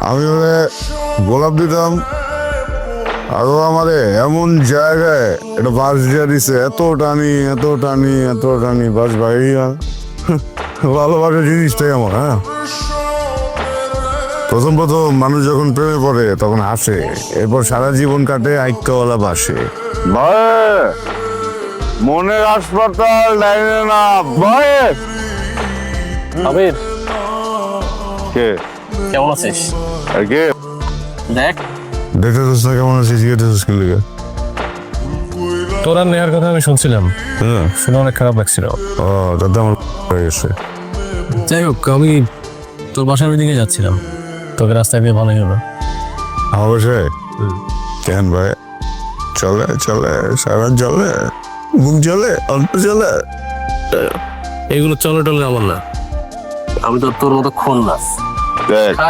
আমি ওরে গোলাপ দিতাম, আরো আমারে এমন জায়গায় এটা বাস দিয়ে দিছে, এত টানি এত টানি এত টানি, বাস ভাইয়া ভালোবাসার জিনিসটাই আমার। হ্যাঁ, প্রথম প্রথম মানুষ যখন প্রেমে পড়ে তখন হাসে, এরপর সারা জীবন কাটে আইক্যওয়ালা বাসে। ভাই মনের হাসপাতাল লাইনে না ভাই। আবির, কে কেমন আছিস? আর কে দেখ, দেখতেছিস না কেমন আছিস? জিজ্ঞেস কি লিখে? তোর আর নেহার কথা আমি শুনছিলাম, হ্যাঁ, শুনে অনেক খারাপ লাগছিল। ও দাদা আমার হয়ে গেছে। যাই হোক, আমি তোর বাসার দিকে যাচ্ছিলাম, তোকে রাস্তায় পেয়ে ভালোই হলো। আমার বাসায়? কেন ভাই? চলে চলে, সারা চলে, মুখ চলে, অল্প চলে। এগুলো চলে টলে আমার না, আমি তো তোর মতো খুন না। দেখ খাই